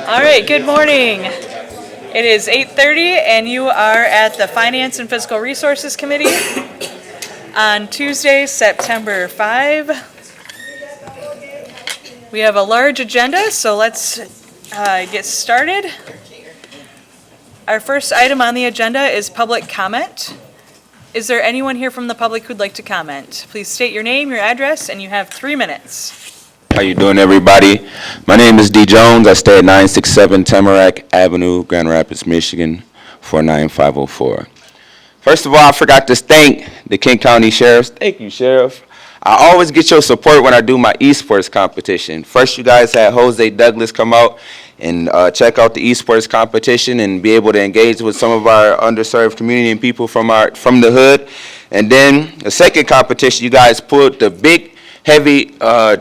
All right, good morning. It is 8:30 and you are at the Finance and Fiscal Resources Committee on Tuesday, September 5. We have a large agenda, so let's get started. Our first item on the agenda is public comment. Is there anyone here from the public who'd like to comment? Please state your name, your address, and you have 3 minutes. How you doing, everybody? My name is D. Jones. I stay at 967 Tamarack Avenue, Grand Rapids, Michigan, 49504. First of all, I forgot to thank the Kent County Sheriffs. Thank you, Sheriff. I always get your support when I do my esports competition. First, you guys had Jose Douglas come out and check out the esports competition and be able to engage with some of our underserved community and people from the hood. And then the second competition, you guys pulled the big heavy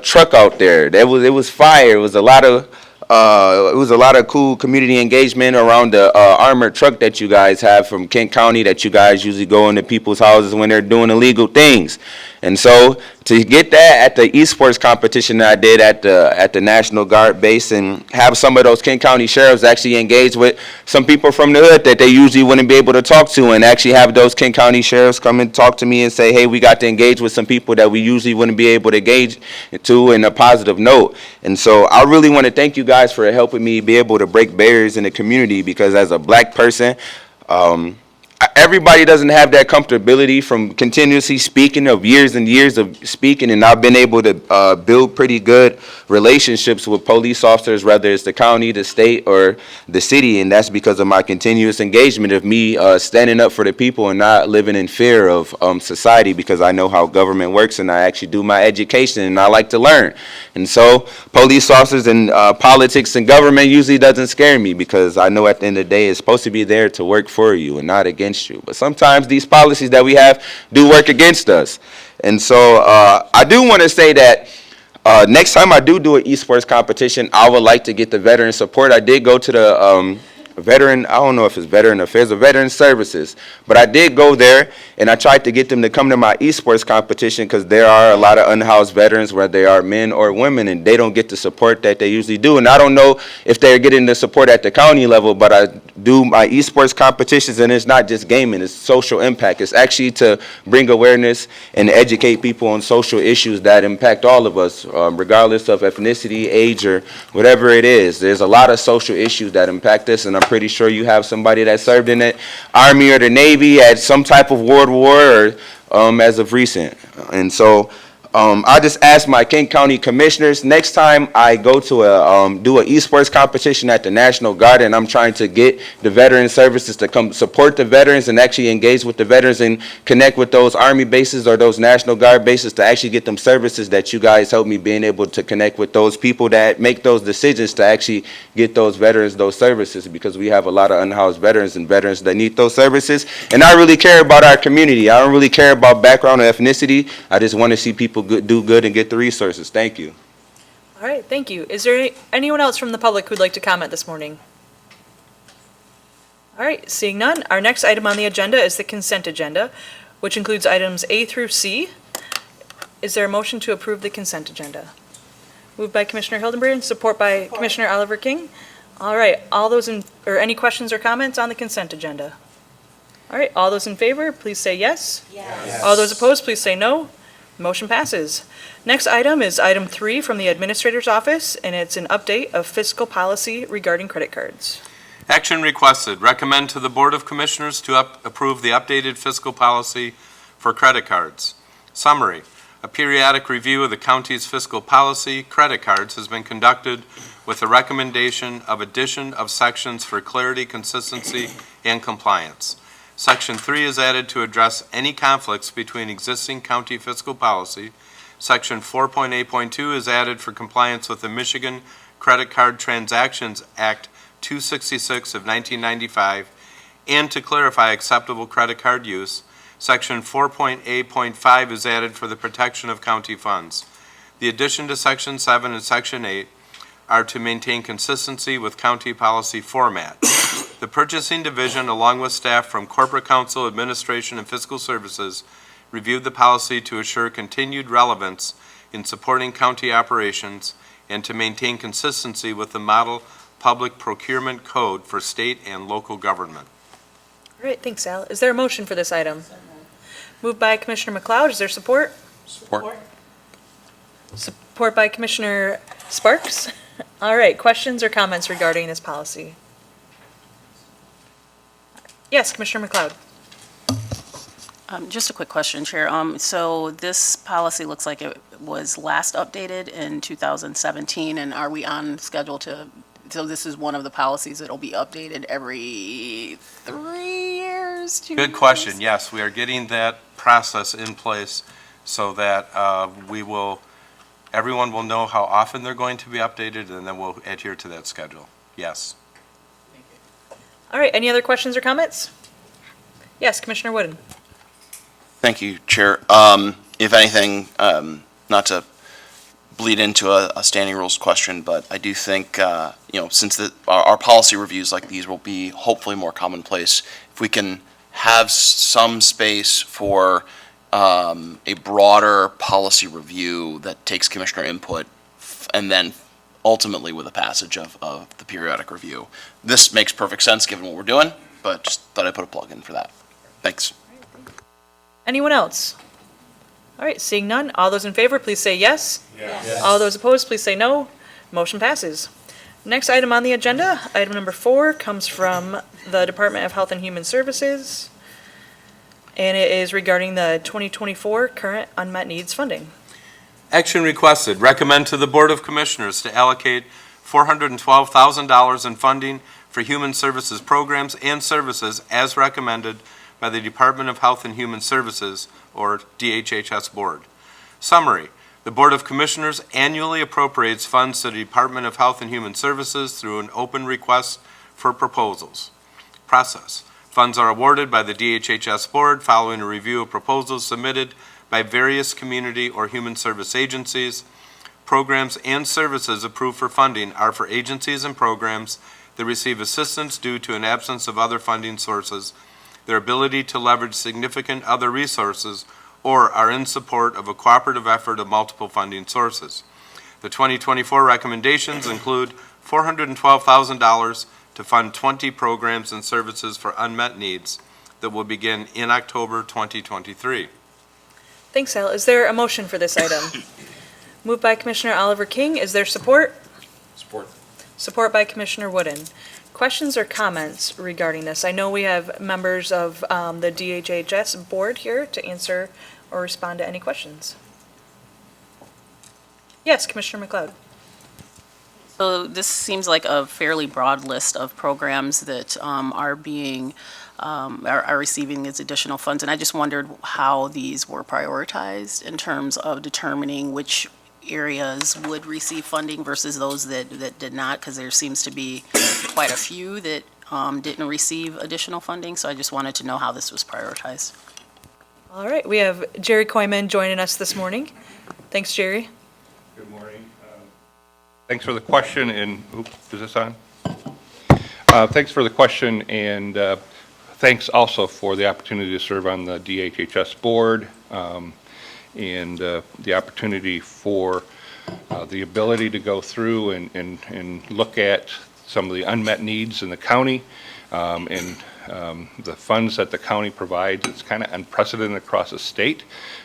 truck out there. It was fire. It was a lot of cool community engagement around the armored truck that you guys have from Kent County that you guys usually go into people's houses when they're doing illegal things. And so to get that at the esports competition that I did at the National Guard base and have some of those Kent County sheriffs actually engage with some people from the hood that they usually wouldn't be able to talk to, and actually have those Kent County sheriffs come and talk to me and say, hey, we got to engage with some people that we usually wouldn't be able to engage to in a positive note. And so I really want to thank you guys for helping me be able to break barriers in the community, because as a black person, everybody doesn't have that comfortability from continuously speaking of years and years of speaking, and I've been able to build pretty good relationships with police officers, whether it's the county, the state, or the city, and that's because of my continuous engagement of me standing up for the people and not living in fear of society, because I know how government works and I actually do my education and I like to learn. And so police officers and politics and government usually doesn't scare me, because I know at the end of the day it's supposed to be there to work for you and not against you. But sometimes these policies that we have do work against us. And so I do want to say that next time I do an esports competition, I would like to get the veteran support. I did go to the veteran, I don't know if it's Veteran Affairs or Veteran Services, but I did go there and I tried to get them to come to my esports competition, because there are a lot of unhoused veterans, whether they are men or women, and they don't get the support that they usually do. And I don't know if they're getting the support at the county level, but I do my esports competitions, and it's not just gaming, it's social impact. It's actually to bring awareness and educate people on social issues that impact all of us, regardless of ethnicity, age, or whatever it is. There's a lot of social issues that impact us, and I'm pretty sure you have somebody that served in the Army or the Navy at some type of World War, or as of recent. And so I just asked my Kent County commissioners, next time I go to do an esports competition at the National Guard, and I'm trying to get the veteran services to come support the veterans and actually engage with the veterans and connect with those Army bases or those National Guard bases to actually get them services that you guys help me being able to connect with those people that make those decisions to actually get those veterans those services, because we have a lot of unhoused veterans and veterans that need those services. And I really care about our community. I don't really care about background or ethnicity. I just want to see people do good and get the resources. Thank you. All right, thank you. Is there anyone else from the public who'd like to comment this morning? All right, seeing none, our next item on the agenda is the consent agenda, which includes items A through C. Is there a motion to approve the consent agenda? Moved by Commissioner Hildenbrand, support by Commissioner Oliver King. All right, any questions or comments on the consent agenda? All right, all those in favor, please say yes. Yes. All those opposed, please say no. Motion passes. Next item is item 3 from the Administrator's Office, and it's an update of fiscal policy regarding credit cards. Action requested. Recommend to the Board of Commissioners to approve the updated fiscal policy for credit cards. Summary. A periodic review of the county's fiscal policy, credit cards, has been conducted with the recommendation of addition of sections for clarity, consistency, and compliance. Section 3 is added to address any conflicts between existing county fiscal policy. Section 4.8.2 is added for compliance with the Michigan Credit Card Transactions Act 266 of 1995 and to clarify acceptable credit card use. Section 4.8.5 is added for the protection of county funds. The addition to Section 7 and Section 8 are to maintain consistency with county policy format. The Purchasing Division, along with staff from Corporate Counsel, Administration, and Fiscal Services, reviewed the policy to assure continued relevance in supporting county operations and to maintain consistency with the model Public Procurement Code for state and local government. All right, thanks, Al. Is there a motion for this item? Moved by Commissioner McLeod. Is there support? Support. Support by Commissioner Sparks. All right, questions or comments regarding this policy? Yes, Commissioner McLeod. Just a quick question, Chair. So this policy looks like it was last updated in 2017, and are we on schedule so this is one of the policies that'll be updated every 3 years? 2 Good question. Yes, we are getting that process in place so that everyone will know how often they're going to be updated, and then we'll adhere to that schedule. Yes. All right, any other questions or comments? Yes, Commissioner Wooden. Thank you, Chair. If anything, not to bleed into a standing rules question, but I do think, since our policy reviews like these will be hopefully more commonplace, if we can have some space for a broader policy review that takes commissioner input, and then ultimately with the passage of the periodic review. This makes perfect sense given what we're doing, but just thought I'd put a plug in for that. Thanks. Anyone else? All right, seeing none, all those in favor, please say yes. Yes. All those opposed, please say no. Motion passes. Next item on the agenda, item number 4, comes from the Department of Health and Human Services, and it is regarding the 2024 current unmet needs funding. Action requested. Recommend to the Board of Commissioners to allocate $412,000 in funding for human services programs and services as recommended by the Department of Health and Human Services, or DHHS Board. Summary. The Board of Commissioners annually appropriates funds to the Department of Health and Human Services through an open request for proposals. Process. Funds are awarded by the DHHS Board following a review of proposals submitted by various community or human service agencies. Programs and services approved for funding are for agencies and programs that receive assistance due to an absence of other funding sources, their ability to leverage significant other resources, or are in support of a cooperative effort of multiple funding sources. The 2024 recommendations include $412,000 to fund 20 programs and services for unmet needs that will begin in October 2023. Thanks, Al. Is there a motion for this item? Moved by Commissioner Oliver King. Is there support? Support. Support by Commissioner Wooden. Questions or comments regarding this? I know we have members of the DHHS board here to answer or respond to any questions. Yes, Commissioner McLeod. So this seems like a fairly broad list of programs that are receiving these additional funds, and I just wondered how these were prioritized in terms of determining which areas would receive funding versus those that did not, because there seems to be quite a few that didn't receive additional funding, so I just wanted to know how this was prioritized. All right, we have Jerry Koyman joining us this morning. Thanks, Jerry. Good morning. Thanks for the question, and, is this on? Thanks for the question, and thanks also for the opportunity to serve on the DHHS board, and the opportunity for the ability to go through and look at some of the unmet needs in the county, and the funds that the county provides. It's kind of unprecedented across the state,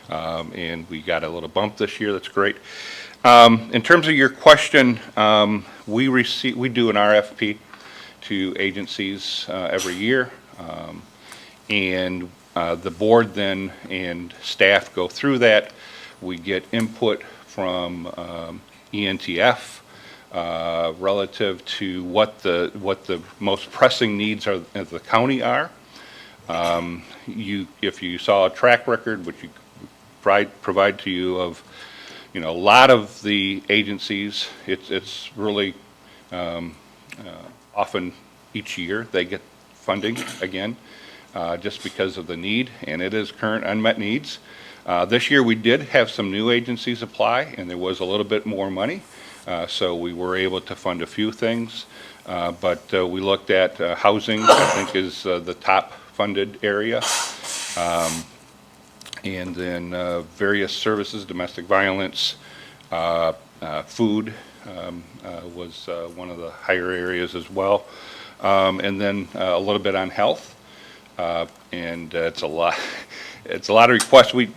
and we got a little bump this year. That's great. In terms of your question, we do an RFP to agencies every year, and the board then and staff go through that. We get input from ENTF relative to what the most pressing needs of the county are. If you saw a track record, which you provide to you of, a lot of the agencies, it's really often each year they get funding again, just because of the need, and it is current unmet needs. This year we did have some new agencies apply, and there was a little bit more money, so we were able to fund a few things, but we looked at housing, I think is the top funded area, and then various services, domestic violence, food, was one of the higher areas as well. And then a little bit on health. And it's a lot, it's a lot of requests. We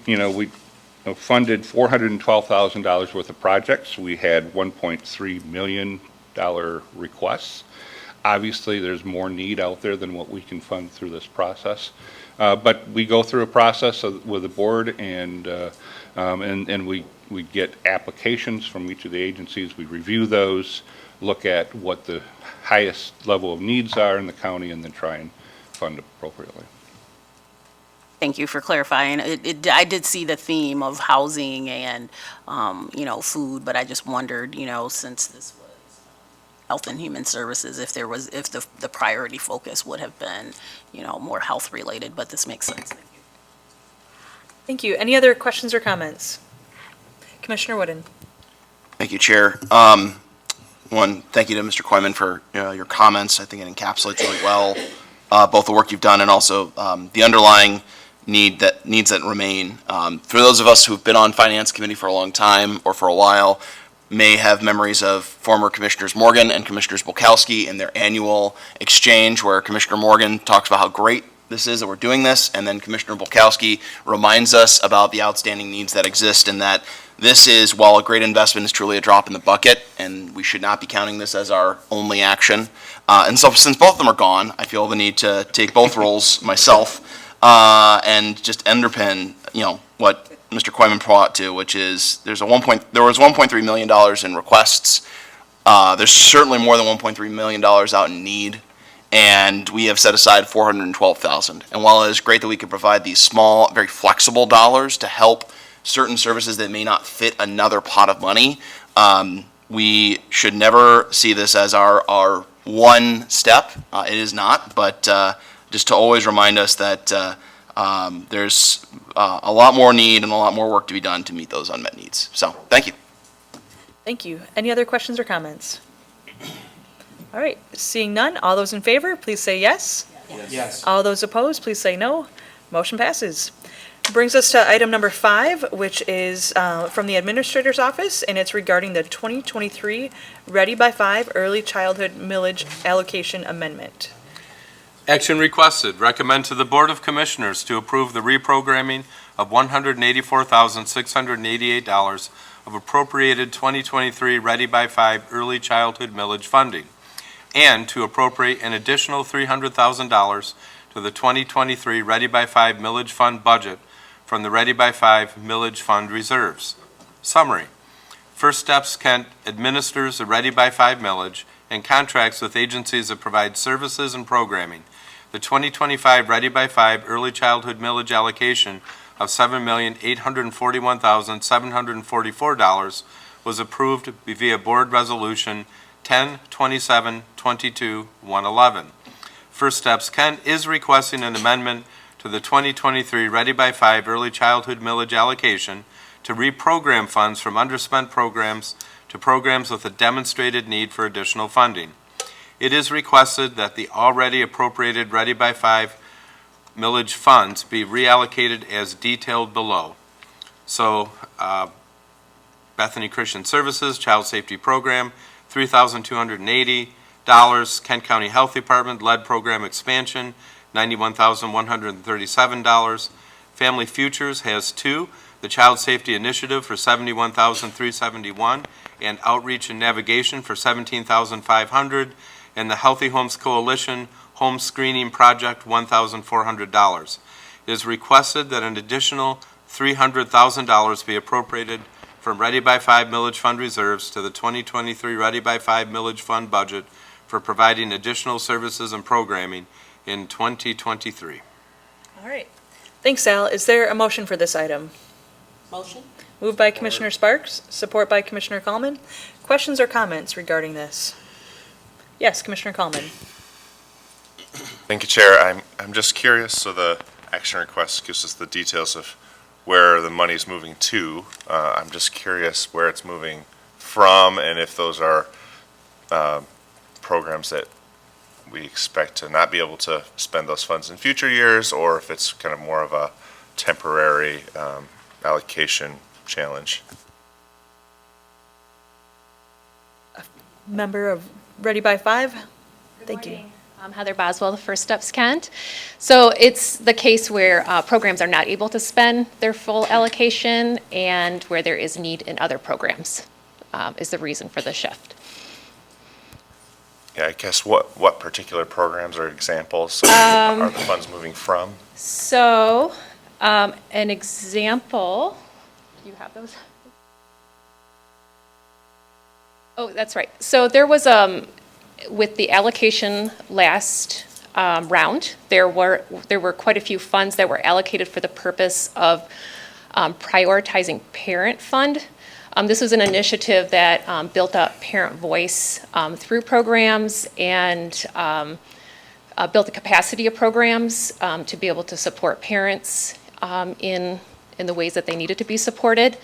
funded $412,000 worth of projects. We had $1.3 million requests. Obviously, there's more need out there than what we can fund through this process. But we go through a process with the board, and we get applications from each of the agencies. We review those, look at what the highest level of needs are in the county, and then try and fund appropriately. Thank you for clarifying. I did see the theme of housing and, food, but I just wondered, since this was Health and Human Services, if the priority focus would have been, more health related, but this makes sense. Thank you. Thank you. Any other questions or comments? Commissioner Wooden. Thank you, Chair. One, thank you to Mr. Coyman for your comments. I think it encapsulates really well both the work you've done and also the underlying needs that remain. For those of us who've been on Finance Committee for a long time or for a while, may have memories of former Commissioners Morgan and Commissioners Bulkowski in their annual exchange where Commissioner Morgan talks about how great this is that we're doing this, and then Commissioner Bulkowski reminds us about the outstanding needs that exist and that this is, while a great investment, is truly a drop in the bucket, and we should not be counting this as our only action. And so since both of them are gone, I feel the need to take both roles myself and just underpin, what Mr. Coyman brought to, which is there was $1.3 million in requests. There's certainly more than $1.3 million out in need, and we have set aside $412,000. And while it is great that we could provide these small, very flexible dollars to help certain services that may not fit another pot of money, we should never see this as our one step. It is not, but just to always remind us that there's a lot more need and a lot more work to be done to meet those unmet needs. So, thank you. Thank you. Any other questions or comments? All right, seeing none, all those in favor, please say yes. Yes. All those opposed, please say no. Motion passes. Brings us to item number 5, which is from the Administrator's Office, and it's regarding the 2023 Ready by 5 Early Childhood Millage Allocation Amendment. Action requested. Recommend to the Board of Commissioners to approve the reprogramming of $184,688 of appropriated 2023 Ready by 5 Early Childhood Millage funding, and to appropriate an additional $300,000 to the 2023 Ready by 5 Millage Fund budget from the Ready by 5 Millage Fund reserves. Summary. First Steps Kent administers the Ready by 5 millage and contracts with agencies that provide services and programming. The 2025 Ready by 5 Early Childhood Millage allocation of $7,841,744 was approved via Board Resolution 10-27-22-111. First Steps Kent is requesting an amendment to the 2023 Ready by 5 Early Childhood Millage allocation to reprogram funds from underspent programs to programs with a demonstrated need for additional funding. It is requested that the already appropriated Ready by 5 millage funds be reallocated as detailed below. So, Bethany Christian Services, Child Safety Program, $3,280. Kent County Health Department, Lead Program Expansion, $91,137. Family Futures has 2, the Child Safety Initiative for $71,371, and Outreach and Navigation for $17,500, and the Healthy Homes Coalition Home Screening Project, $1,400. It is requested that an additional $300,000 be appropriated from Ready by 5 millage fund reserves to the 2023 Ready by 5 millage fund budget for providing additional services and programming in 2023. All right. Thanks, Al. Is there a motion for this item? Motion? Moved by Commissioner Sparks, support by Commissioner Kallman. Questions or comments regarding this? Yes, Commissioner Kallman. Thank you, Chair. I'm just curious, so the action request gives us the details of where the money's moving to. I'm just curious where it's moving from and if those are programs that we expect to not be able to spend those funds in future years, or if it's kind of more of a temporary allocation challenge. member of Ready by Five. Thank you. Morning. I'm Heather Boswell, the First Steps Kent. So it's the case where programs are not able to spend their full allocation and where there is need in other programs is the reason for the shift. Yeah, I guess what particular programs or examples are the funds moving from? So an example, do you have those? Oh, that's right. So there was, with the allocation last round, there were quite a few funds that were allocated for the purpose of prioritizing parent fund. This was an initiative that built up parent voice through programs and built the capacity of programs to be able to support parents in the ways that they needed to be supported.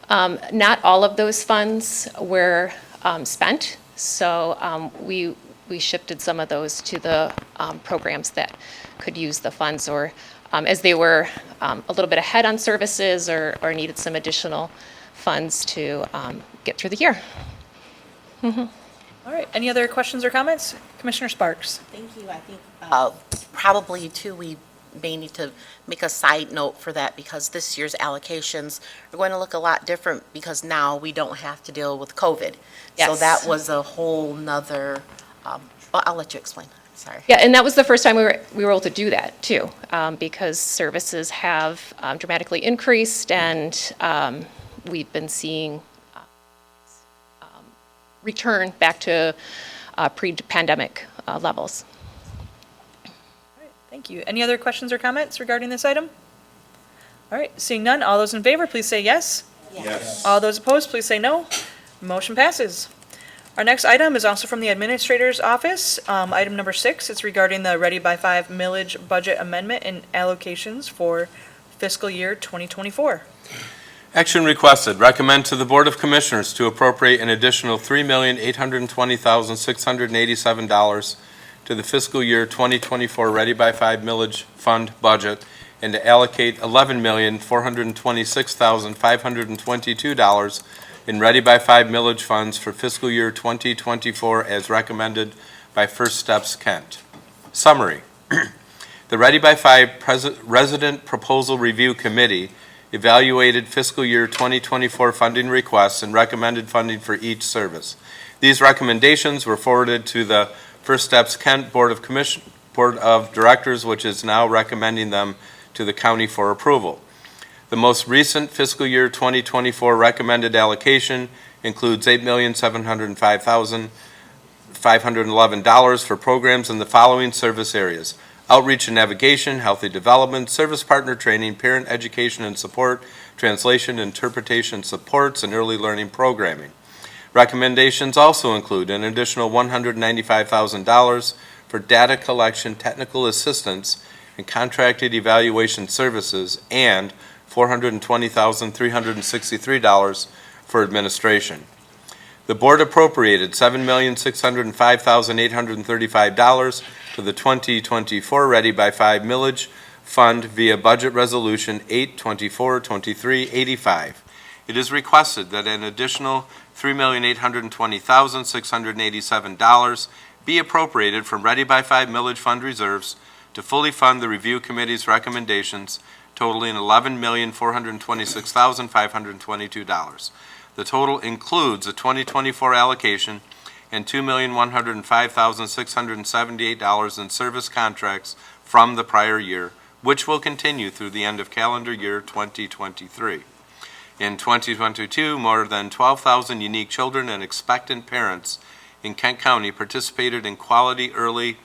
Not all of those funds were spent, so we shifted some of those to the programs that could use the funds, or as they were a little bit ahead on services or needed some additional funds to get through the year. All right, any other questions or comments? Commissioner Sparks? Thank you. I think probably too, we may need to make a side note for that because this year's allocations are going to look a lot different because now we don't have to deal with COVID. So Yes. that was a whole nother, well, I'll let you explain. Sorry. Yeah, and that was the first time we were able to do that too, because services have dramatically increased and we've been seeing return back to pre-pandemic levels. Thank you. Any other questions or comments regarding this item? All right, seeing none, all those in favor, please say yes. Yes. All those opposed, please say no. Motion passes. Our next item is also from the Administrator's Office. Item number 6, it's regarding the Ready by 5 millage budget amendment and allocations for fiscal year 2024. Action requested. Recommend to the Board of Commissioners to appropriate an additional $3,820,687 to the fiscal year 2024 Ready by 5 millage fund budget and to allocate $11,426,522 in Ready by 5 millage funds for fiscal year 2024 as recommended by First Steps Kent. Summary. The Ready by 5 Resident Proposal Review Committee evaluated fiscal year 2024 funding requests and recommended funding for each service. These recommendations were forwarded to the First Steps Kent Board of Directors, which is now recommending them to the county for approval. The most recent fiscal year 2024 recommended allocation includes $8,705,511 for programs in the following service areas: outreach and navigation, healthy development, service partner training, parent education and support, translation, interpretation supports, and early learning programming. Recommendations also include an additional $195,000 for data collection, technical assistance, and contracted evaluation services, and $420,363 for administration. The board appropriated $7,605,835 to the 2024 Ready by 5 millage fund via Budget Resolution 8/24/23/85. It is requested that an additional $3,820,687 be appropriated from Ready by 5 millage fund reserves to fully fund the review committee's recommendations totaling $11,426,522. The total includes a 2024 allocation and $2,105,678 in service contracts from the prior year, which will continue through the end of calendar year 2023. In 2022, more than 12,000 unique children and expectant parents in Kent County participated in quality early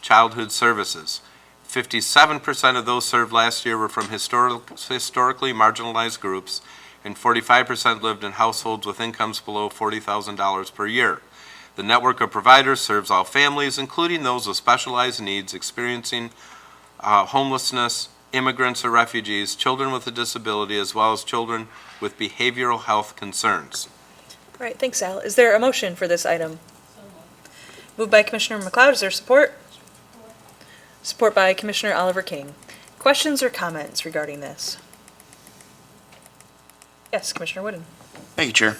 childhood services. 57% of those served last year were from historically marginalized groups, and 45% lived in households with incomes below $40,000 per year. The network of providers serves all families, including those with specialized needs experiencing homelessness, immigrants or refugees, children with a disability, as well as children with behavioral health concerns. All right, thanks, Al. Is there a motion for this item? Moved by Commissioner McLeod. Is there support? Support by Commissioner Oliver King. Questions or comments regarding this? Yes, Commissioner Wooden. Thank you, Chair.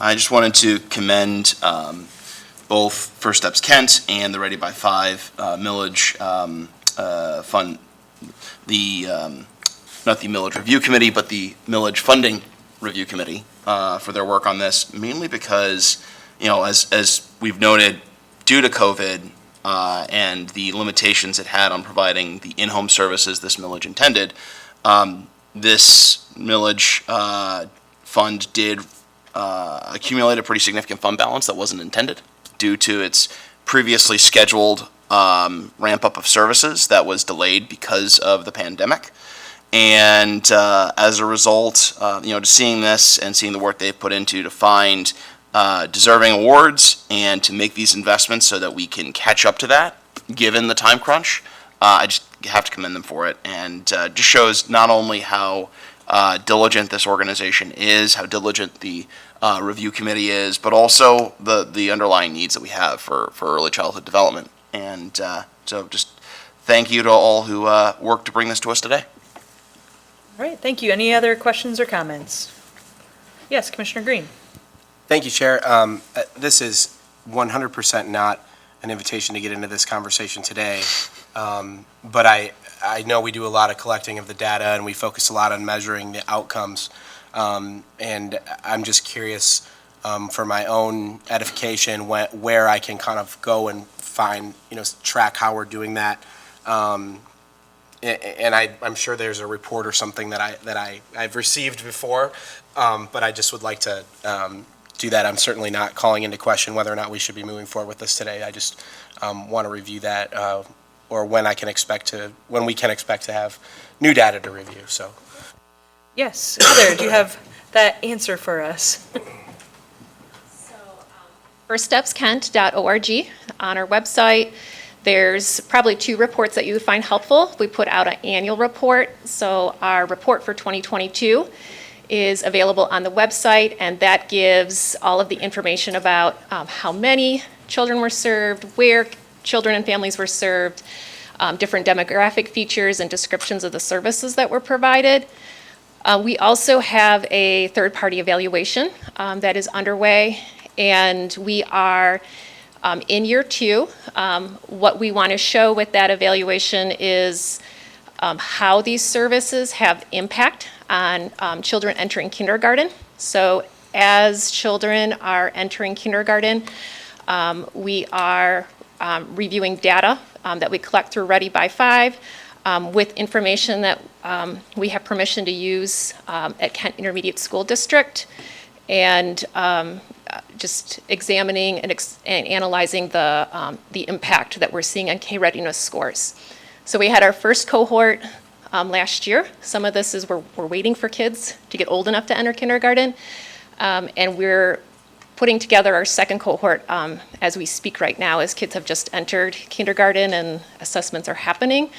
I just wanted to commend both First Steps Kent and the Ready by Five millage fund, not the millage review committee, but the millage funding review committee for their work on this, mainly because, as we've noted, due to COVID and the limitations it had on providing the in-home services this millage intended, this millage fund did accumulate a pretty significant fund balance that wasn't intended due to its previously scheduled ramp-up of services that was delayed because of the pandemic. And as a result, just seeing this and seeing the work they've put into to find deserving awards and to make these investments so that we can catch up to that, given the time crunch, I just have to commend them for it. And just shows not only how diligent this organization is, how diligent the review committee is, but also the underlying needs that we have for early childhood development. And so just thank you to all who worked to bring this to us today. All right, thank you. Any other questions or comments? Yes, Commissioner Green. Thank you, Chair. This is 100% not an invitation to get into this conversation today, but I know we do a lot of collecting of the data and we focus a lot on measuring the outcomes, and I'm just curious for my own edification where I can kind of go and find, track how we're doing that. And I'm sure there's a report or something that I've received before, but I just would like to do that. I'm certainly not calling into question whether or not we should be moving forward with this today. I just want to review that, or when we can expect to have new data to review. So, Yes, Heather, do you have that answer for us? firststepskent.org on our website. There's probably 2 reports that you would find helpful. We put out an annual report. So our report for 2022 is available on the website, and that gives all of the information about how many children were served, where children and families were served, different demographic features and descriptions of the services that were provided. We also have a third-party evaluation that is underway, and we are in year 2. What we want to show with that evaluation is how these services have impact on children entering kindergarten. So as children are entering kindergarten, we are reviewing data that we collect through Ready by 5 with information that we have permission to use at Kent Intermediate School District, and just examining and analyzing the impact that we're seeing on K-readiness scores. So we had our first cohort last year. Some of this is we're waiting for kids to get old enough to enter kindergarten, and we're putting together our second cohort as we speak right now, as kids have just entered kindergarten and assessments are happening.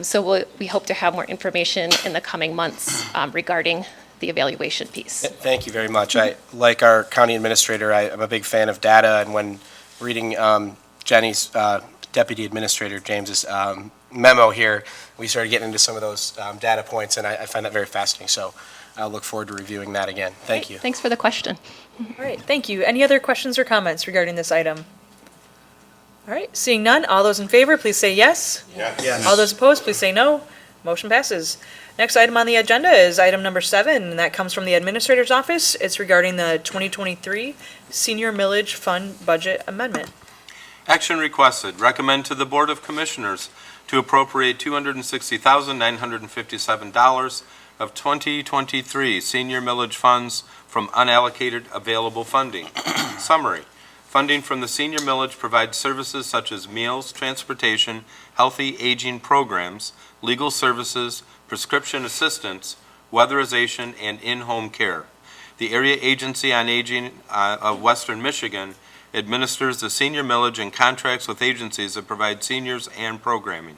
So we hope to have more information in the coming months regarding the evaluation piece. thank you very much. Like our county administrator, I'm a big fan of data, and when reading Jenny's deputy administrator James's memo here, we started getting into some of those data points, and I find that very fascinating. So I'll look forward to reviewing that again. Thank you. Thanks for the question. All right, thank you. Any other questions or comments regarding this item? All right, seeing none, all those in favor, please say yes. Yes. All those opposed, please say no. Motion passes. Next item on the agenda is item number 7, and that comes from the Administrator's Office. It's regarding the 2023 Senior Millage Fund Budget Amendment. Action requested. Recommend to the Board of Commissioners to appropriate $260,957 of 2023 senior millage funds from unallocated available funding. Summary. Funding from the senior millage provides services such as meals, transportation, healthy aging programs, legal services, prescription assistance, weatherization, and in-home care. The Area Agency on Aging of Western Michigan administers the senior millage and contracts with agencies that provide seniors and programming.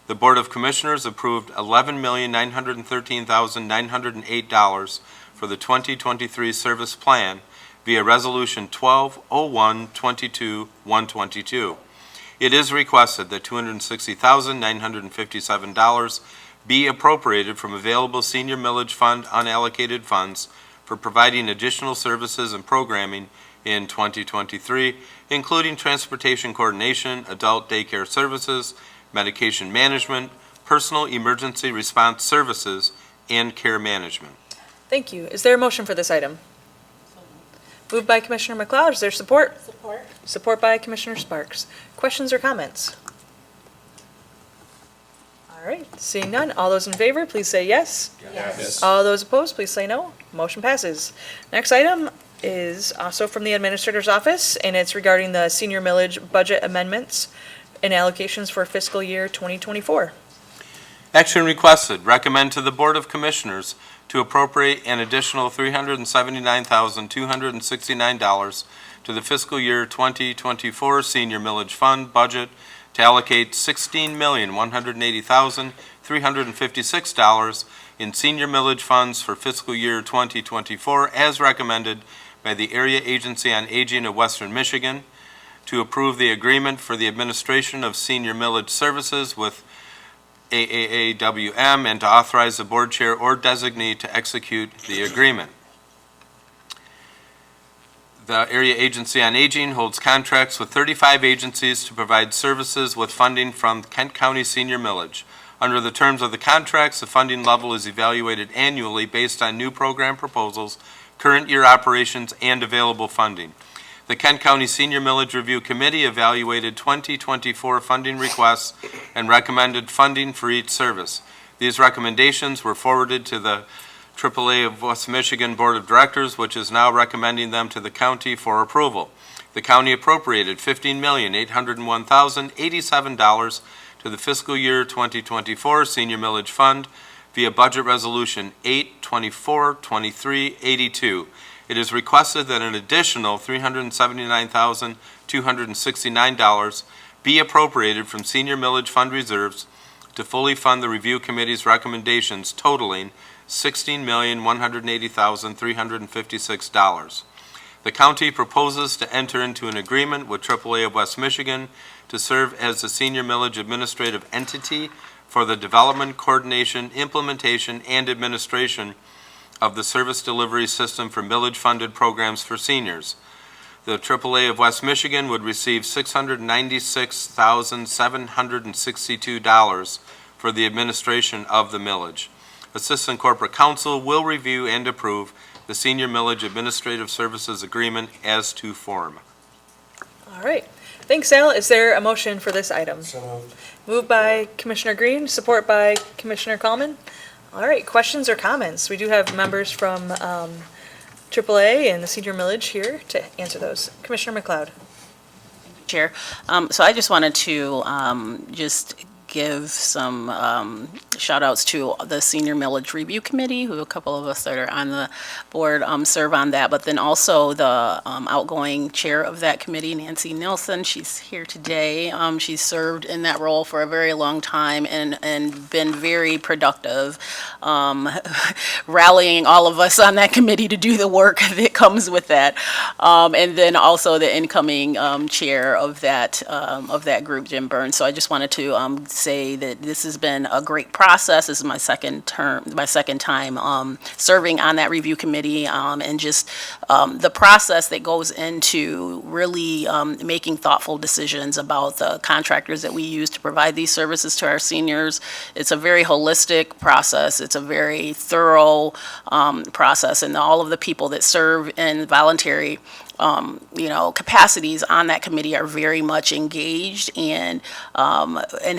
The Board of Commissioners approved $11,913,908 for the 2023 service plan via Resolution 1201-22-122. It is requested that $260,957 be appropriated from available senior millage fund unallocated funds for providing additional services and programming in 2023, including transportation coordination, adult daycare services, medication management, personal emergency response services, and care management. Thank you. Is there a motion for this item? Moved by Commissioner McLeod. Is there support? Support. Support by Commissioner Sparks. Questions or comments? All right, seeing none. All those in favor, please say yes. Yes. All those opposed, please say no. Motion passes. Next item is also from the Administrator's Office, and it's regarding the senior millage budget amendments and allocations for fiscal year 2024. Action requested, recommend to the Board of Commissioners to appropriate an additional $379,269 to the fiscal year 2024 Senior Millage Fund budget to allocate $16,180,356 in senior millage funds for fiscal year 2024 as recommended by the Area Agency on Aging of Western Michigan, to approve the agreement for the administration of senior millage services with AAAWM, and to authorize the board chair or designee to execute the agreement. The Area Agency on Aging holds contracts with 35 agencies to provide services with funding from Kent County Senior Millage. Under the terms of the contracts, the funding level is evaluated annually based on new program proposals, current year operations, and available funding. The Kent County Senior Millage Review Committee evaluated 2024 funding requests and recommended funding for each service. These recommendations were forwarded to the AAA of West Michigan Board of Directors, which is now recommending them to the county for approval. The county appropriated $15,801,087 to the fiscal year 2024 Senior Millage Fund via Budget Resolution 8/24/23/82. It is requested that an additional $379,269 be appropriated from senior millage fund reserves to fully fund the review committee's recommendations totaling $16,180,356. The county proposes to enter into an agreement with AAA of West Michigan to serve as the senior millage administrative entity for the development, coordination, implementation, and administration of the service delivery system for millage-funded programs for seniors. The AAA of West Michigan would receive $696,762 for the administration of the millage. Assistant Corporate Counsel will review and approve the Senior Millage Administrative Services Agreement as to form. All right. Thanks, Al. Is there a motion for this item? So moved. Moved by Commissioner Green, support by Commissioner Coleman. All right, questions or comments? We do have members from AAA and the senior millage here to answer those. Commissioner McLeod. Chair. So I just wanted to just give some shout outs to the Senior Millage Review Committee, who a couple of us that are on the board serve on that, but then also the outgoing chair of that committee, Nancy Nilsson. She's here today. She's served in that role for a very long time and been very productive, rallying all of us on that committee to do the work that comes with that. And then also the incoming chair of that group, Jim Burns. So I just wanted to say that this has been a great process. This is my second time serving on that review committee, and just the process that goes into really making thoughtful decisions about the contractors that we use to provide these services to our seniors. It's a very holistic process. It's a very thorough process, and all of the people that serve in voluntary capacities on that committee are very much engaged and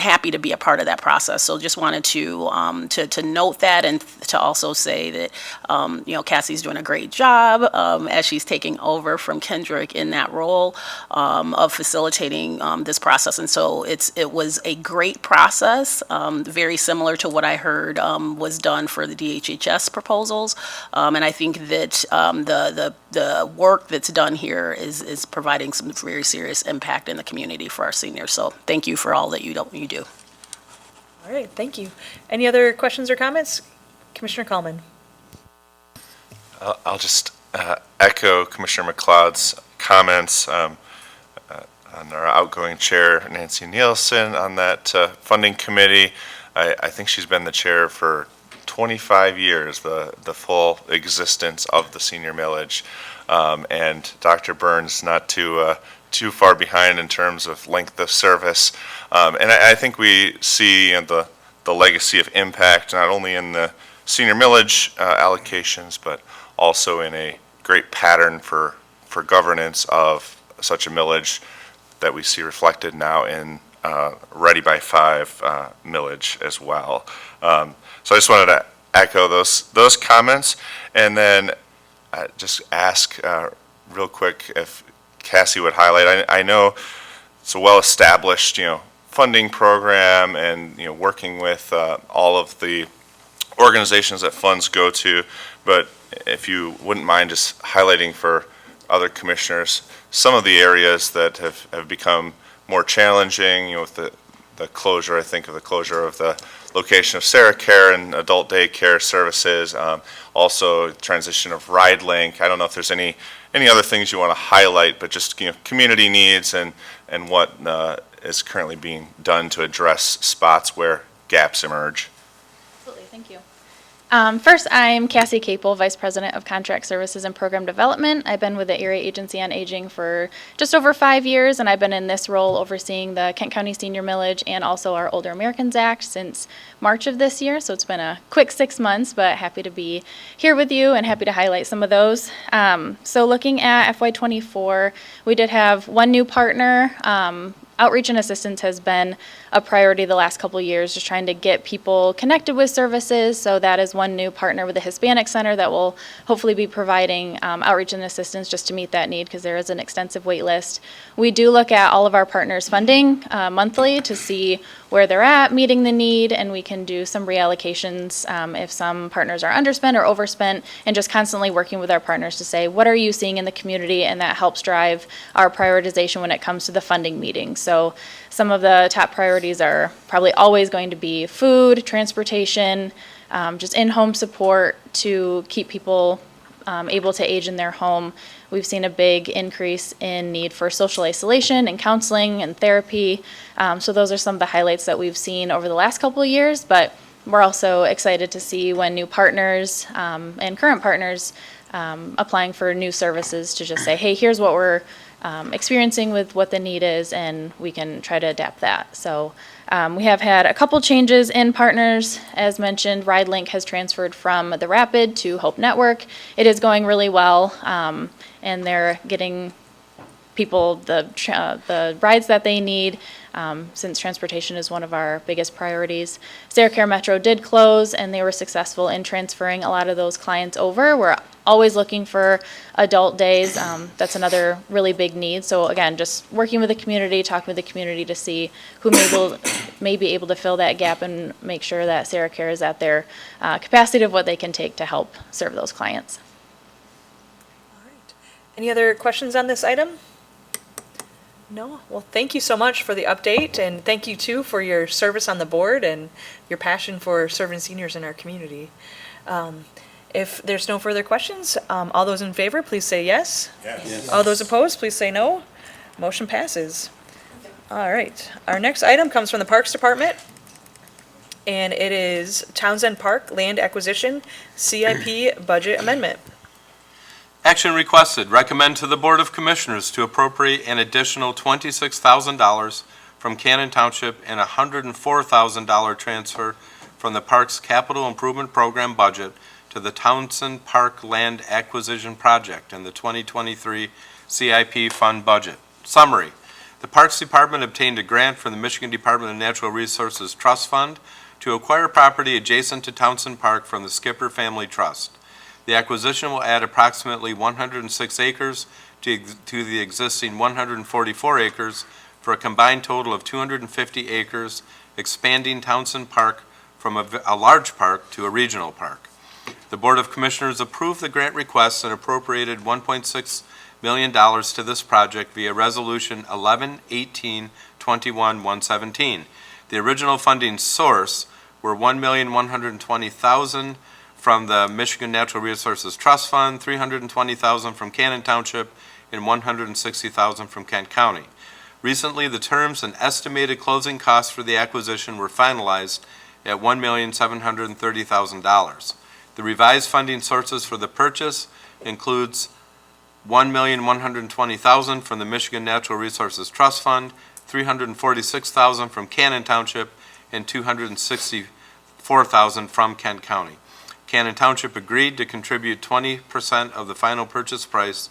happy to be a part of that process. So just wanted to note that, and to also say that Cassie's doing a great job as she's taking over from Kendrick in that role of facilitating this process. And so it was a great process, very similar to what I heard was done for the DHHS proposals, and I think that the work that's done here is providing some very serious impact in the community for our seniors. So thank you for all that you do. All right, thank you. Any other questions or comments? Commissioner Coleman. I'll just echo Commissioner McLeod's comments on our outgoing chair, Nancy Nielsen, on that funding committee. I think she's been the chair for 25 years, the full existence of the senior millage. And Dr. Burns, not too far behind in terms of length of service. And I think we see the legacy of impact, not only in the senior millage allocations, but also in a great pattern for governance of such a millage that we see reflected now in Ready by 5 millage as well. So I just wanted to echo those comments, and then just ask real quick if Cassie would highlight. I know it's a well-established, funding program, and working with all of the organizations that funds go to, but if you wouldn't mind just highlighting for other commissioners some of the areas that have become more challenging, with the closure, I think of the closure of the location of Sarah Care and adult daycare services, also transition of RideLink. I don't know if there's any other things you want to highlight, but just community needs and what is currently being done to address spots where gaps emerge. Absolutely, thank you. First, I'm Cassie Capel, Vice President of Contract Services and Program Development. I've been with the Area Agency on Aging for just over 5 years, and I've been in this role overseeing the Kent County Senior Millage and also our Older Americans Act since March of this year. So it's been a quick 6 months, but happy to be here with you and happy to highlight some of those. So looking at FY24, we did have one new partner. Outreach and assistance has been a priority the last couple of years, just trying to get people connected with services. So that is one new partner with the Hispanic Center that will hopefully be providing outreach and assistance just to meet that need, because there is an extensive wait list. We do look at all of our partners' funding monthly to see where they're at, meeting the need, and we can do some reallocations if some partners are underspent or overspent, and just constantly working with our partners to say, what are you seeing in the community? And that helps drive our prioritization when it comes to the funding meetings. So some of the top priorities are probably always going to be food, transportation, just in-home support to keep people able to age in their home. We've seen a big increase in need for social isolation and counseling and therapy. So those are some of the highlights that we've seen over the last couple of years, but we're also excited to see when new partners and current partners applying for new services to just say, hey, here's what we're experiencing with what the need is, and we can try to adapt that. So we have had a couple changes in partners. As mentioned, RideLink has transferred from the Rapid to Hope Network. It is going really well, and they're getting people the rides that they need, since transportation is one of our biggest priorities. Sarah Care Metro did close, and they were successful in transferring a lot of those clients over. We're always looking for adult days. That's another really big need. So again, just working with the community, talking with the community to see who may be able to fill that gap and make sure that Sarah Care is at their capacity of what they can take to help serve those clients. All right. Any other questions on this item? No? Well, thank you so much for the update, and thank you too for your service on the board and your passion for serving seniors in our community. If there's no further questions, all those in favor, please say yes. Yes. All those opposed, please say no. Motion passes. All right. Our next item comes from the Parks Department, and it is Townsend Park Land Acquisition CIP Budget Amendment. Action requested. Recommend to the Board of Commissioners to appropriate an additional $26,000 from Cannon Township and a $104,000 transfer from the Parks Capital Improvement Program budget to the Townsend Park Land Acquisition Project in the 2023 CIP Fund budget. Summary. The Parks Department obtained a grant from the Michigan Department of Natural Resources Trust Fund to acquire property adjacent to Townsend Park from the Skipper Family Trust. The acquisition will add approximately 106 acres to the existing 144 acres for a combined total of 250 acres, expanding Townsend Park from a large park to a regional park. The Board of Commissioners approved the grant request and appropriated $1.6 million to this project via Resolution 11-18-21-117. The original funding source were $1,120,000 from the Michigan Natural Resources Trust Fund, $320,000 from Cannon Township, and $160,000 from Kent County. Recently, the terms and estimated closing costs for the acquisition were finalized, at $1,730,000. The revised funding sources for the purchase includes $1,120,000 from the Michigan Natural Resources Trust Fund, $346,000 from Cannon Township, and $264,000 from Kent County. Cannon Township agreed to contribute 20% of the final purchase price.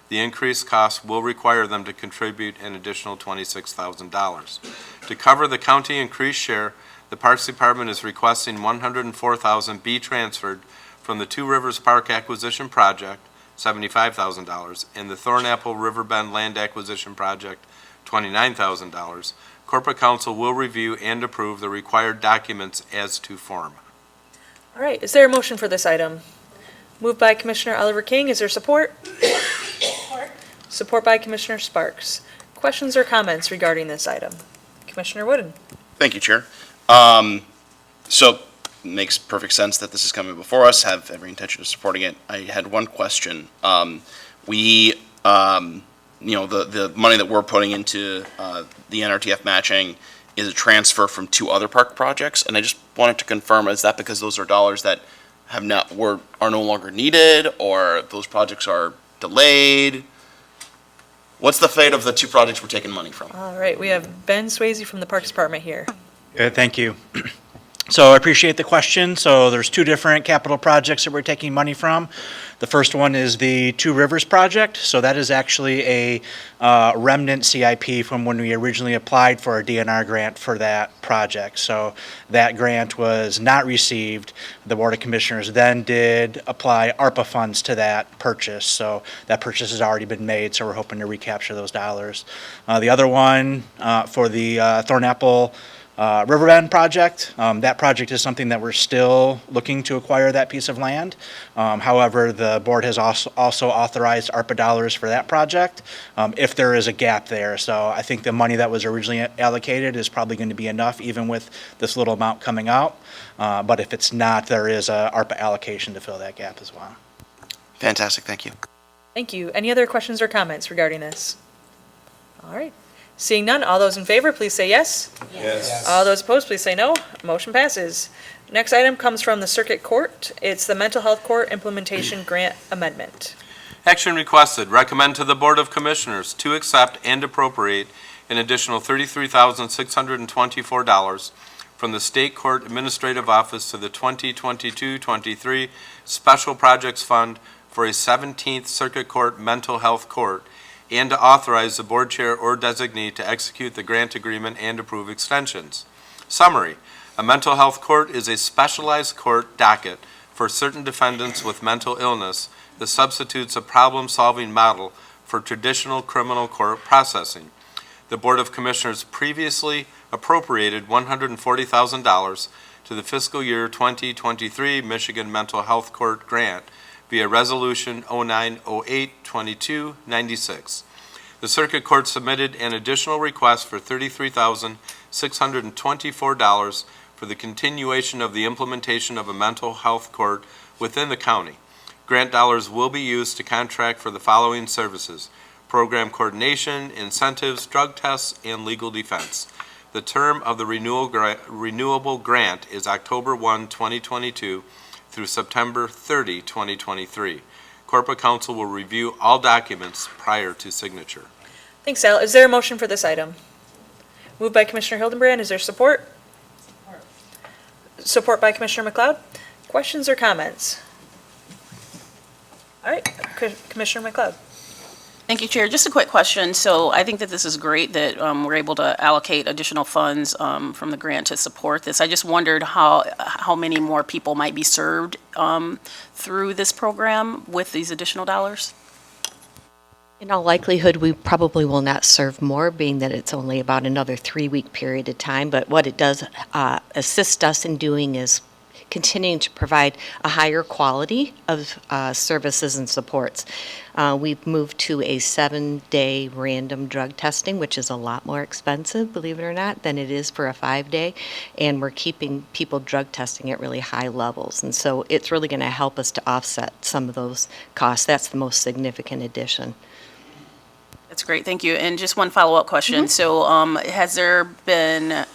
The increased cost will require them to contribute an additional $26,000. To cover the county increased share, the Parks Department is requesting $104,000 be transferred from the Two Rivers Park Acquisition Project, $75,000, and the Thornapple Riverbend Land Acquisition Project, $29,000. Corporate Counsel will review and approve the required documents as to form. All right, is there a motion for this item? Moved by Commissioner Oliver King, is there support? Support by Commissioner Sparks. Questions or comments regarding this item? Commissioner Wooden? Thank you, Chair. So, makes perfect sense that this is coming before us, have every intention of supporting it. I had one question. The money that we're putting into the NRTF matching is a transfer from two other park projects, and I just wanted to confirm, is that because those are dollars that are no longer needed, or those projects are delayed? What's the fate of the two projects we're taking money from? All right, we have Ben Swayze from the Parks Department here. Thank you. So I appreciate the question. So there's two different capital projects that we're taking money from. The first one is the Two Rivers project. So that is actually a remnant CIP from when we originally applied for a DNR grant for that project. So that grant was not received. The Board of Commissioners then did apply ARPA funds to that purchase. So that purchase has already been made, so we're hoping to recapture those dollars. The other one for the Thornapple Riverbend project. That project is something that we're still looking to acquire that piece of land. However, the board has also authorized ARPA dollars for that project if there is a gap there. So I think the money that was originally allocated is probably going to be enough even with this little amount coming out. But if it's not, there is a ARPA allocation to fill that gap as well. Fantastic, thank you. Thank you. Any other questions or comments regarding this? All right. Seeing none, all those in favor, please say yes. Yes. All those opposed, please say no. Motion passes. Next item comes from the Circuit Court. It's the Mental Health Court Implementation Grant Amendment. Action requested, recommend to the Board of Commissioners to accept and appropriate an additional $33,624 from the State Court Administrative Office to the 2022-23 Special Projects Fund for a 17th Circuit Court Mental Health Court, and to authorize the board chair or designee to execute the grant agreement and approve extensions. Summary: a mental health court is a specialized court docket for certain defendants with mental illness that substitutes a problem-solving model for traditional criminal court processing. The Board of Commissioners previously appropriated $140,000 to the fiscal year 2023 Michigan Mental Health Court Grant via Resolution 0908-2296. The Circuit Court submitted an additional request for $33,624 for the continuation of the implementation of a mental health court within the county. Grant dollars will be used to contract for the following services: program coordination, incentives, drug tests, and legal defense. The term of the renewable grant is October 1, 2022 through September 30, 2023. Corporate Counsel will review all documents prior to signature. Thanks, Al. Is there a motion for this item? Moved by Commissioner Hildenbrand. Is there support? Support by Commissioner McLeod. Questions or comments? All right, Commissioner McLeod. Thank you, Chair. Just a quick question. So I think that this is great that we're able to allocate additional funds from the grant to support this. I just wondered how many more people might be served through this program with these additional dollars? In all likelihood, we probably will not serve more, being that it's only about another 3-week period of time. But what it does assist us in doing is continuing to provide a higher quality of services and supports. We've moved to a 7-day random drug testing, which is a lot more expensive, believe it or not, than it is for a 5-day. And we're keeping people drug testing at really high levels. And so it's really going to help us to offset some of those costs. That's the most significant addition. That's great, thank you. And just one follow-up question. So has there been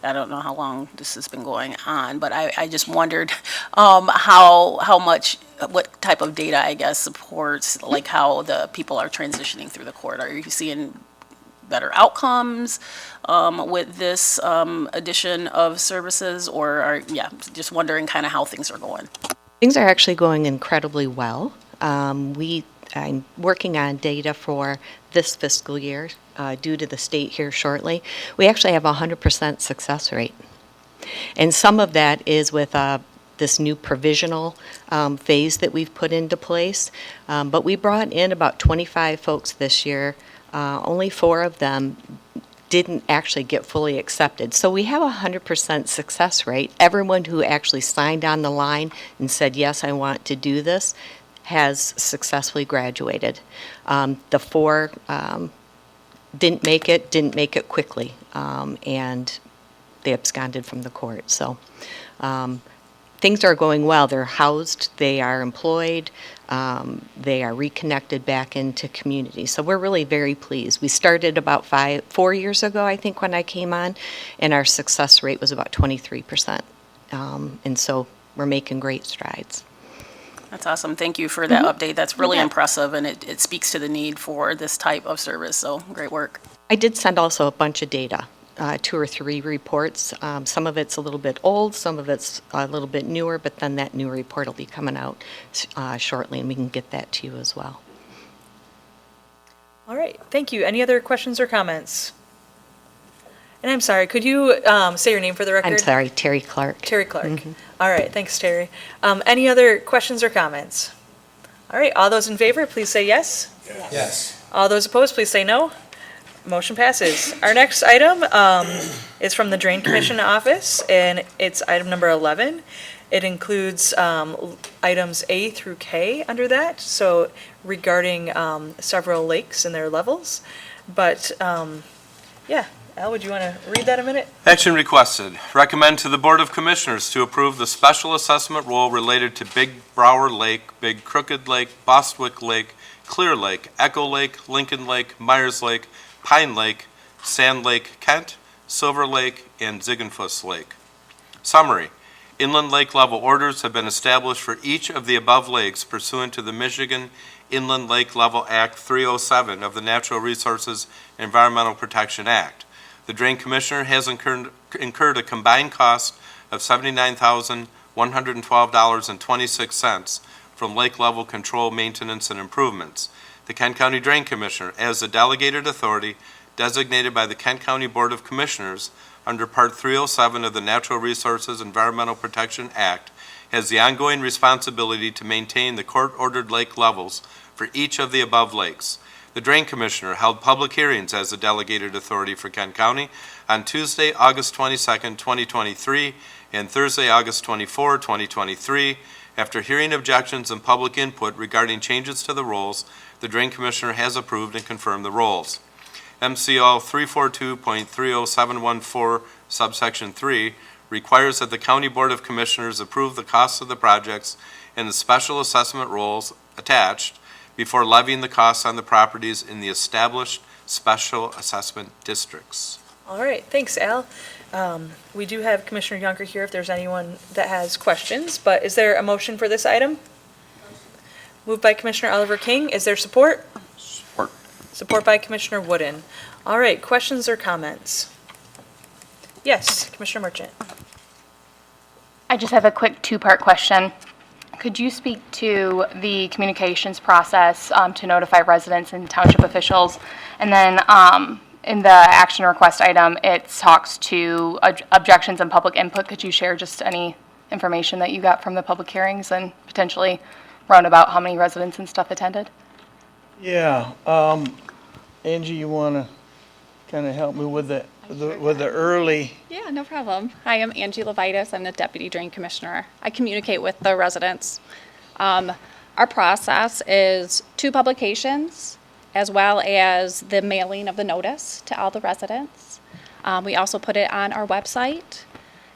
I don't know how long this has been going on, but I just wondered how much, what type of data, I guess, supports, like how the people are transitioning through the court. Are you seeing better outcomes with this addition of services, or just wondering kind of how things are going? Things are actually going incredibly well. I'm working on data for this fiscal year due to the state here shortly. We actually have a 100% success rate. And some of that is with this new provisional phase that we've put into place. But we brought in about 25 folks this year. Only 4 of them didn't actually get fully accepted. So we have a 100% success rate. Everyone who actually signed on the line and said, yes, I want to do this, has successfully graduated. The 4 didn't make it quickly, and they absconded from the court. So things are going well. They're housed, they are employed, they are reconnected back into community. So we're really very pleased. We started about 4 years ago, I think, when I came on, and our success rate was about 23%. And so we're making great strides. That's awesome. Thank you for that update. That's really impressive, and it speaks to the need for this type of service, so great work. I did send also a bunch of data, 2 or 3 reports. Some of it's a little bit old, some of it's a little bit newer, but then that new report will be coming out shortly, and we can get that to you as well. All right, thank you. Any other questions or comments? And I'm sorry, could you say your name for the record? I'm sorry, Terry Clark. Terry Clark. All right, thanks, Terry. Any other questions or comments? All right, all those in favor, please say yes. Yes. All those opposed, please say no. Motion passes. Our next item is from the Drain Commission office, and it's item number 11. It includes items A through K under that, so regarding several lakes and their levels. But, yeah, Al, would you want to read that a minute? Action requested. Recommend to the Board of Commissioners to approve the special assessment rule related to Big Brower Lake, Big Crooked Lake, Bostwick Lake, Clear Lake, Echo Lake, Lincoln Lake, Myers Lake, Pine Lake, Sand Lake, Kent, Silver Lake, and Ziegenfuss Lake. Summary. Inland lake level orders have been established for each of the above lakes pursuant to the Michigan Inland Lake Level Act 307 of the Natural Resources Environmental Protection Act. The Drain Commissioner has incurred a combined cost of $79,112.26 from lake level control, maintenance, and improvements. The Kent County Drain Commissioner, as the delegated authority designated by the Kent County Board of Commissioners under Part 307 of the Natural Resources Environmental Protection Act, has the ongoing responsibility to maintain the court-ordered lake levels for each of the above lakes. The Drain Commissioner held public hearings as the delegated authority for Kent County on Tuesday, August 22, 2023, and Thursday, August 24, 2023. After hearing objections and public input regarding changes to the rules, the Drain Commissioner has approved and confirmed the rules. MCL 342.30714 subsection 3 requires that the County Board of Commissioners approve the costs of the projects and the special assessment rules attached before levying the costs on the properties in the established special assessment districts. All right, thanks, Al. We do have Commissioner Yonker here if there's anyone that has questions, but is there a motion for this item? Moved by Commissioner Oliver King. Is there support? Support. Support by Commissioner Wooden. All right, questions or comments? Yes, Commissioner Merchant. I just have a quick 2-part question. Could you speak to the communications process to notify residents and township officials? And then in the action request item, it talks to objections and public input. Could you share just any information that you got from the public hearings and potentially roundabout how many residents and stuff attended? Yeah, Angie, you want to kind of help me with the early? Yeah, no problem. Hi, I'm Angie Levitas. I'm the Deputy Drain Commissioner. I communicate with the residents. Our process is 2 publications, as well as the mailing of the notice to all the residents. We also put it on our website.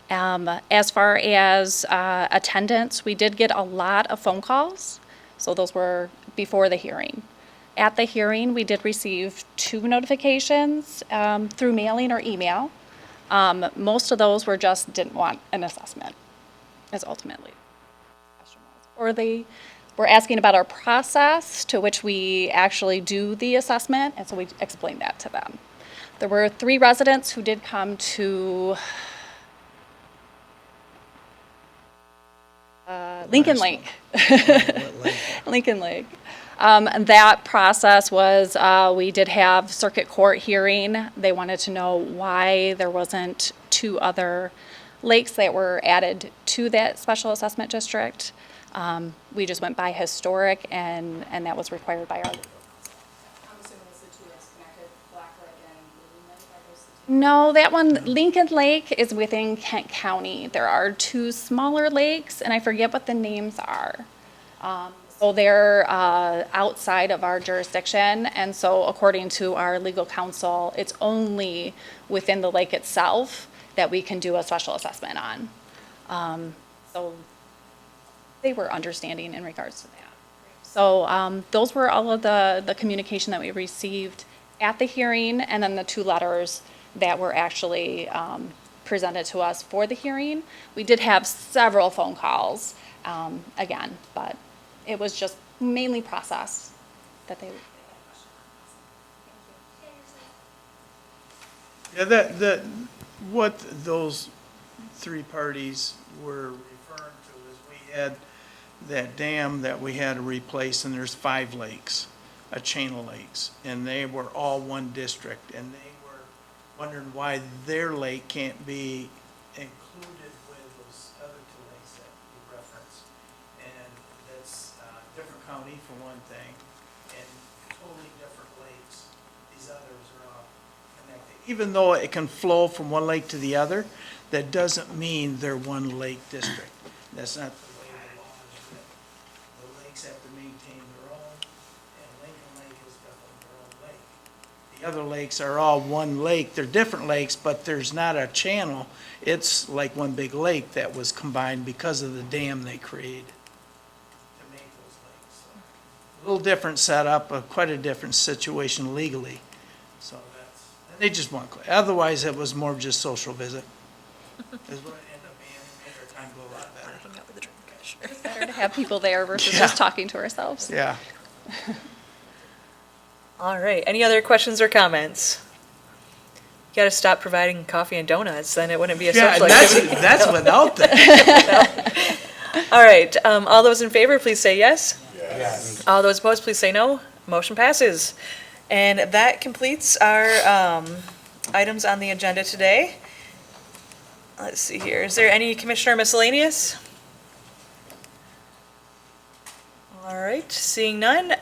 As far as attendance, we did get a lot of phone calls, so those were before the hearing. At the hearing, we did receive 2 notifications through mailing or email. Most of those were just didn't want an assessment, is ultimately. Or they were asking about our process to which we actually do the assessment, and so we explained that to them. There were 3 residents who did come to Lincoln Lake. Lincoln Lake. And that process was, we did have circuit court hearing. They wanted to know why there wasn't 2 other lakes that were added to that special assessment district. We just went by historic, and that was required by our. No, that one, Lincoln Lake is within Kent County. There are 2 smaller lakes, and I forget what the names are. So they're outside of our jurisdiction, and so according to our legal counsel, it's only within the lake itself that we can do a special assessment on. So they were understanding in regards to that. So those were all of the communication that we received at the hearing, and then the 2 letters that were actually presented to us for the hearing. We did have several phone calls, again, but it was just mainly process that they. Yeah, what those 3 parties were referring to is we had that dam that we had to replace, and there's 5 lakes, a chain of lakes, and they were all one district, and they were wondering why their lake can't be included with those other 2 lakes that you referenced. And that's a different county for one thing, and totally different lakes. These others are all connected. Even though it can flow from one lake to the other, that doesn't mean they're one lake district. That's not the way the law is written. The lakes have to maintain their own, and Lincoln Lake is definitely their own lake. The other lakes are all one lake. They're different lakes, but there's not a channel. It's like one big lake that was combined because of the dam they created to make those lakes. So, a little different setup, quite a different situation legally. So that's, and they just want, otherwise it was more just social visit. Is what it ended up being. It made our time go a lot better. It's better to have people there versus Yeah. just talking to ourselves. Yeah. All right, any other questions or comments? You gotta stop providing coffee and donuts, then it wouldn't be a Yeah, social and activity. that's without that. All right, all those in favor, please say yes. Yes. All those opposed, please say no. Motion passes. And that completes our items on the agenda today. Let's see here, is there any Commissioner miscellaneous? All right, seeing none,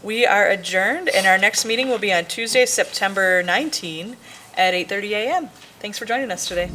we are adjourned, and our next meeting will be on Tuesday, September 19 at 8:30 a.m. Thanks for joining us today.